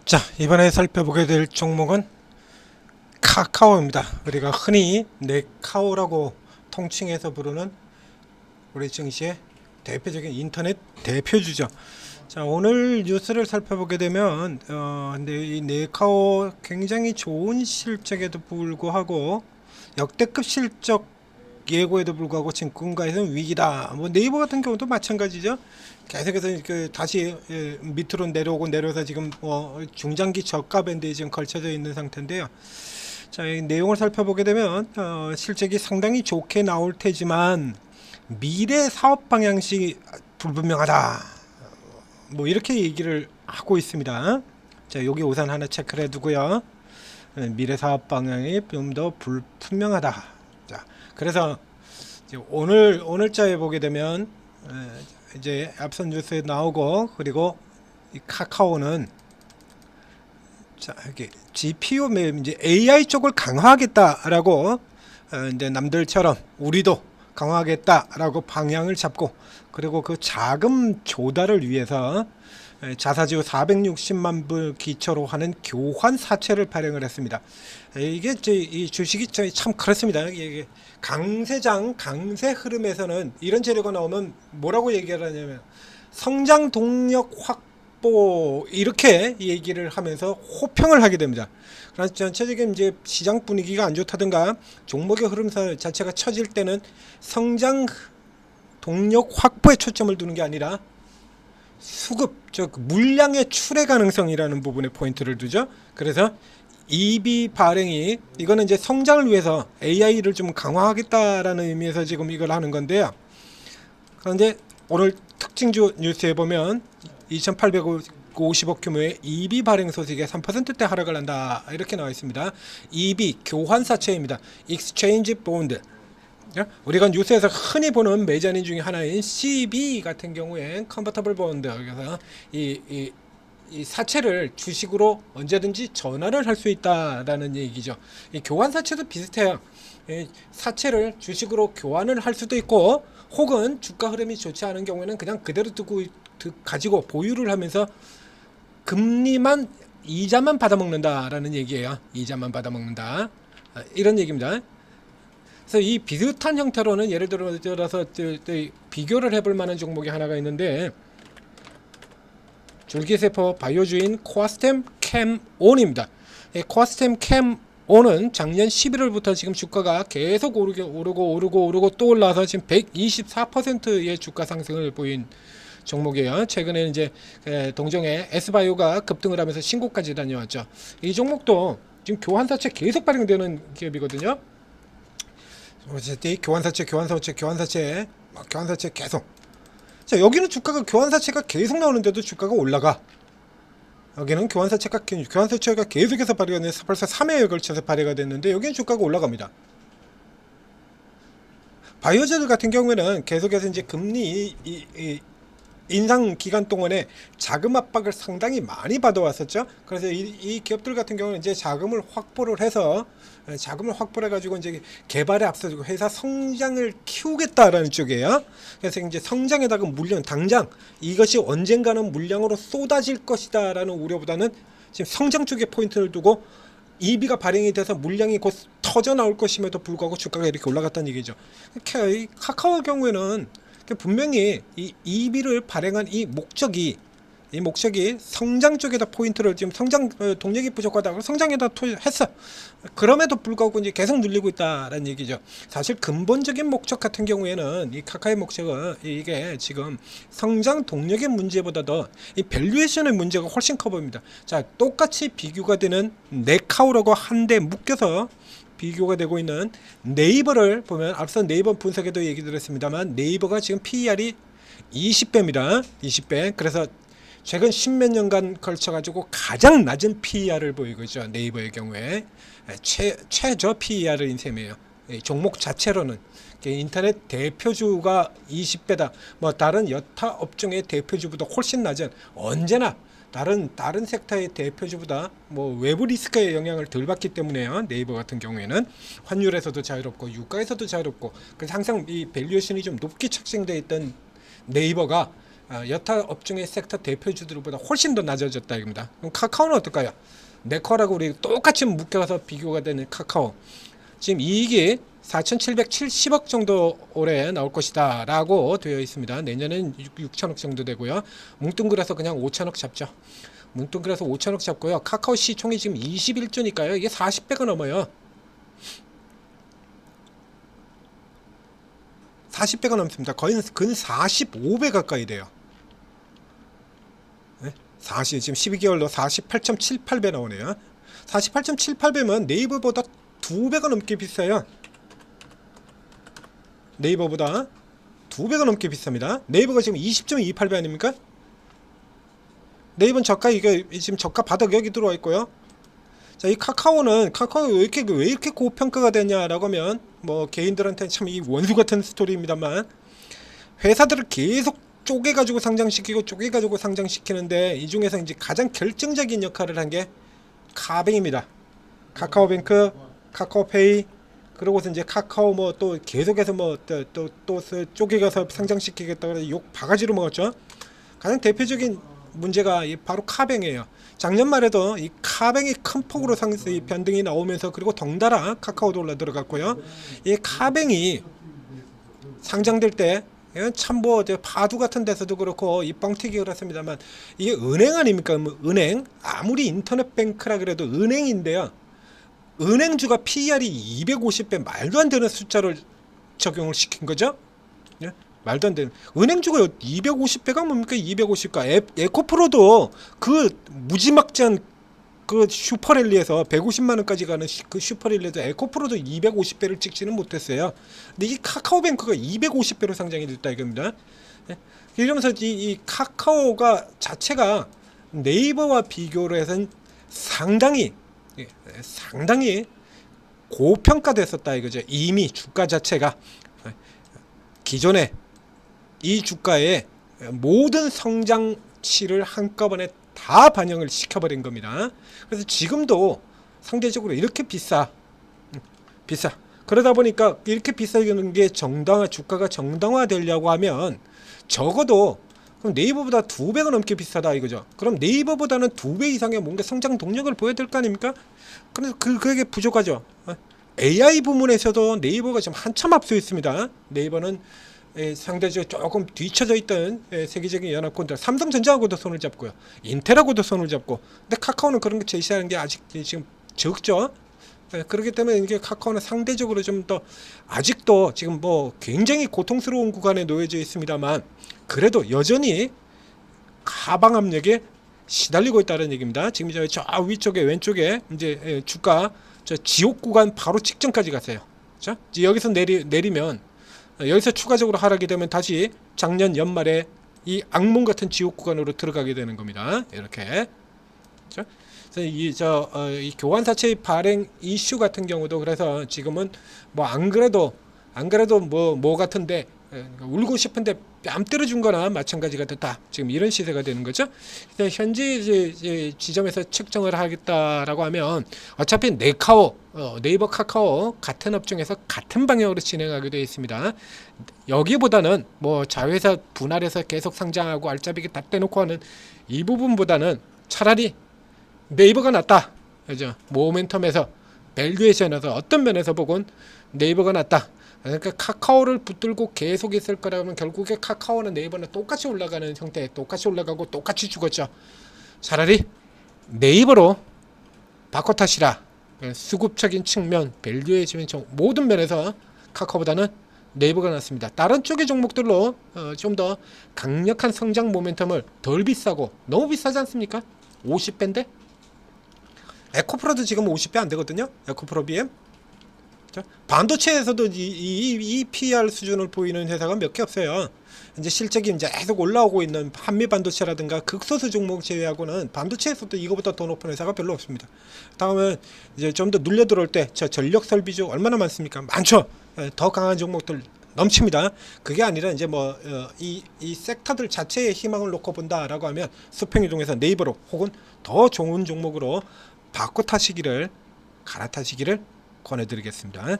자, 이번에 살펴보게 될 종목은 카카오입니다. 우리가 흔히 네카오라고 통칭해서 부르는 우리 증시의 대표적인 인터넷 대표주죠. 자, 오늘 뉴스를 살펴보게 되면 근데 이 네카오 굉장히 좋은 실적에도 불구하고 역대급 실적 예고에도 불구하고 지금 금가에서는 위기다. 뭐 네이버 같은 경우도 마찬가지죠. 계속해서 다시 밑으로 내려오고 내려서 지금 중장기 저가 밴드에 지금 걸쳐져 있는 상태인데요. 자, 이 내용을 살펴보게 되면 실적이 상당히 좋게 나올 테지만 미래 사업 방향이 불분명하다. 뭐 이렇게 얘기를 하고 있습니다. 자, 여기 우선 하나 체크를 해두고요. 미래 사업 방향이 좀 더 불분명하다. 자, 그래서 오늘자에 보게 되면 이제 앞선 뉴스에 나오고, 그리고 이 카카오는 자, 이게 GPU 이제 AI 쪽을 강화하겠다라고 이제 남들처럼 우리도 강화하겠다라고 방향을 잡고, 그리고 그 자금 조달을 위해서 자사주 460만 불 기초로 하는 교환 사채를 발행을 했습니다. 이게 이 주식이 참 그렇습니다. 이게 강세 흐름에서는 이런 재료가 나오면 뭐라고 얘기를 하냐면 성장 동력 확보 이렇게 얘기를 하면서 호평을 하게 됩니다. 그래서 전체적인 이제 시장 분위기가 안 좋다든가 종목의 흐름 자체가 처질 때는 성장 동력 확보에 초점을 두는 게 아니라 수급, 즉 물량의 출해 가능성이라는 부분에 포인트를 두죠. 그래서 EB 발행이 이거는 이제 성장을 위해서 AI를 좀 강화하겠다라는 의미에서 지금 이걸 하는 건데요. 그런데 오늘 특징주 뉴스에 보면 2,850억 규모의 EB 발행 소식에 3%대 하락을 한다 이렇게 나와 있습니다. EB 교환사채입니다. Exchange Bond. 우리가 뉴스에서 흔히 보는 매자닌 중에 하나인 CB 같은 경우엔 컨버터블 본드, 그래서 이 사채를 주식으로 언제든지 전환을 할 수 있다라는 얘기죠. 이 교환 사채도 비슷해요. 사채를 주식으로 교환을 할 수도 있고, 혹은 주가 흐름이 좋지 않은 경우에는 그냥 그대로 두고 가지고 보유를 하면서 금리만 이자만 받아먹는다라는 얘기예요. 이자만 받아먹는다, 이런 얘기입니다. 그래서 이 비슷한 형태로는 예를 들어서 비교를 해볼 만한 종목이 하나가 있는데, 줄기세포 바이오주인 코아스템 캠온입니다. 코아스템 캠온은 작년 11월부터 지금 주가가 계속 오르고 또 올라서 지금 124%의 주가 상승을 보인 종목이에요. 최근에 이제 동종의 S바이오가 급등을 하면서 신고까지 다녀왔죠. 이 종목도 지금 교환사채 계속 발행되는 기업이거든요. 어쨌든 교환사채 계속. 자, 여기는 주가가 교환사채가 계속 나오는데도 주가가 올라가. 여기는 교환사채가 계속해서 발휘가 돼서 벌써 3회에 걸쳐서 발휘가 됐는데 여기는 주가가 올라갑니다. 바이오제들 같은 경우에는 계속해서 이제 금리 인상 기간 동안에 자금 압박을 상당히 많이 받아왔었죠. 그래서 이 기업들 같은 경우는 이제 자금을 확보를 해서 가지고 이제 개발에 앞서고 회사 성장을 키우겠다라는 쪽이에요. 그래서 이제 성장에다가 물량, 당장 이것이 언젠가는 물량으로 쏟아질 것이다라는 우려보다는 지금 성장 쪽에 포인트를 두고 EB가 발행이 돼서 물량이 곧 터져 나올 것임에도 불구하고 주가가 이렇게 올라갔다는 얘기죠. 카카오의 경우에는 분명히 이 EB를 발행한 이 목적이 성장 쪽에다 포인트를, 지금 성장 동력이 부족하다고 성장에다 했어. 그럼에도 불구하고 이제 계속 늘리고 있다라는 얘기죠. 사실 근본적인 목적 같은 경우에는 이 카카오의 목적은 이게 지금 성장 동력의 문제보다도 이 밸류에이션의 문제가 훨씬 커 보입니다. 자, 똑같이 비교가 되는 네카오라고 한데 묶여서 비교가 되고 있는 네이버를 보면, 앞선 네이버 분석에도 얘기 드렸습니다만 네이버가 지금 PER이 20배입니다. 20배. 그래서 최근 10몇 년간 걸쳐가지고 가장 낮은 PER을 보이고 있죠. 네이버의 경우에 최저 PER인 셈이에요. 종목 자체로는 인터넷 대표주가 20배다. 뭐 다른 여타 업종의 대표주보다 훨씬 낮은, 언제나 다른 섹터의 대표주보다 뭐 외부 리스크의 영향을 덜 받기 때문에요. 네이버 같은 경우에는 환율에서도 자유롭고 유가에서도 자유롭고, 그래서 항상 이 밸류에이션이 좀 높게 책정되어 있던 네이버가 여타 업종의 섹터 대표주들보다 훨씬 더 낮아졌다 이겁니다. 그럼 카카오는 어떨까요? 네커라고 우리 똑같이 묶여서 비교가 되는 카카오. 지금 이익이 4,770억 정도 올해 나올 것이다 라고 되어 있습니다. 내년엔 6천억 정도 되고요. 뭉뚱그려서 그냥 5천억 잡죠. 뭉뚱그려서 5천억 잡고요. 카카오 시총이 지금 21조니까요. 이게 40배가 넘어요. 40배가 넘습니다. 거의 근 45배 가까이 돼요. 40, 지금 12개월로 48.78배 나오네요. 48.78배면 네이버보다 2배가 넘게 비싸요. 네이버보다 2배가 넘게 비쌉니다. 네이버가 지금 20.28배 아닙니까? 네이버는 저가, 이게 지금 저가 바닥 여기 들어와 있고요. 자, 이 카카오는 왜 이렇게 고평가가 되냐라고 하면 뭐 개인들한테는 참 이 원수 같은 스토리입니다만, 회사들을 계속 쪼개가지고 상장시키는데 이 중에서 이제 가장 결정적인 역할을 한 게 카뱅입니다. 카카오뱅크, 카카오페이, 그러고서 이제 카카오 뭐 또 계속해서 뭐 또 쪼개가서 상장시키겠다고 해서 욕 바가지로 먹었죠. 가장 대표적인 문제가 바로 카뱅이에요. 작년 말에도 이 카뱅이 큰 폭으로 변동이 나오면서, 그리고 덩달아 카카오도 올라 들어갔고요. 이 카뱅이 상장될 때 참 뭐 바두 같은 데서도 그렇고 이 뻥튀기 그렇습니다만, 이게 은행 아닙니까? 은행, 아무리 인터넷 뱅크라 그래도 은행인데요. 은행주가 PER이 250배, 말도 안 되는 숫자를 적용을 시킨 거죠. 예? 말도 안 되는. 은행주가 250배가 뭡니까? 250가. 에코프로도 그 무지막지한 그 슈퍼랠리에서 150만원까지 가는 그 슈퍼랠리에서 에코프로도 250배를 찍지는 못했어요. 근데 이 카카오뱅크가 250배로 상장이 됐다 이겁니다. 예? 이러면서 이 카카오가 자체가 네이버와 비교를 해서는 상당히 고평가됐었다 이거죠. 이미 주가 자체가 기존에 이 주가의 모든 성장치를 한꺼번에 다 반영을 시켜버린 겁니다. 그래서 지금도 상대적으로 이렇게 비싸. 그러다 보니까 이렇게 비싸는 게 주가가 정당화 되려고 하면 적어도 그럼 네이버보다 2배가 넘게 비싸다 이거죠. 그럼 네이버보다는 2배 이상의 뭔가 성장 동력을 보여야 될 거 아닙니까? 그래서 그게 부족하죠. AI 부문에서도 네이버가 지금 한참 앞서 있습니다. 네이버는 상대적으로 조금 뒤쳐져 있던 세계적인 연합군들, 삼성전자하고도 손을 잡고요, 인텔하고도 손을 잡고, 근데 카카오는 그런 거 제시하는 게 아직 지금 적죠. 그렇기 때문에 이게 카카오는 상대적으로 좀 더 아직도 지금 뭐 굉장히 고통스러운 구간에 놓여져 있습니다만, 그래도 여전히 하방 압력에 시달리고 있다는 얘기입니다. 지금 저 위쪽에 왼쪽에 이제 주가 저 지옥 구간 바로 직전까지 갔어요. 자, 여기서 내리면 여기서 추가적으로 하락이 되면 다시 작년 연말에 이 악몽 같은 지옥 구간으로 들어가게 되는 겁니다. 이렇게. 그렇죠? 그래서 이 교환사채 발행 이슈 같은 경우도, 그래서 지금은 뭐 안 그래도 뭐 같은데 울고 싶은데 뺨 때려준 거나 마찬가지가 됐다. 지금 이런 시세가 되는 거죠. 현재 지점에서 측정을 하겠다라고 하면 어차피 네이버 카카오 같은 업종에서 같은 방향으로 진행하게 되어 있습니다. 여기보다는 뭐 자회사 분할해서 계속 상장하고 알짜배기 다 떼놓고 하는 이 부분보다는 차라리 네이버가 낫다. 그죠? 모멘텀에서, 밸류에이션에서 어떤 면에서 보건 네이버가 낫다. 그러니까 카카오를 붙들고 계속 있을 거라면 결국에 카카오는 네이버는 똑같이 올라가는 형태, 똑같이 올라가고 똑같이 죽었죠. 차라리 네이버로 바꿔 타시라. 수급적인 측면, 밸류에이션 모든 면에서 카카오보다는 네이버가 낫습니다. 다른 쪽의 종목들로 좀 더 강력한 성장 모멘텀을 덜 비싸고, 너무 비싸지 않습니까? 50배인데 에코프로도 지금 50배 안 되거든요. 에코프로 BM. 반도체에서도 이 PER 수준을 보이는 회사가 몇 개 없어요. 이제 실적이 이제 계속 올라오고 있는 한미 반도체라든가 극소수 종목 제외하고는 반도체에서도 이거보다 더 높은 회사가 별로 없습니다. 다음은 이제 좀 더 눌려 들어올 때 저 전력 설비주 얼마나 많습니까? 많죠. 더 강한 종목들 넘칩니다. 그게 아니라 이제 뭐 이 섹터들 자체의 희망을 놓고 본다라고 하면 수평이동에서 네이버로 혹은 더 좋은 종목으로 바꿔 타시기를, 갈아타시기를 권해드리겠습니다.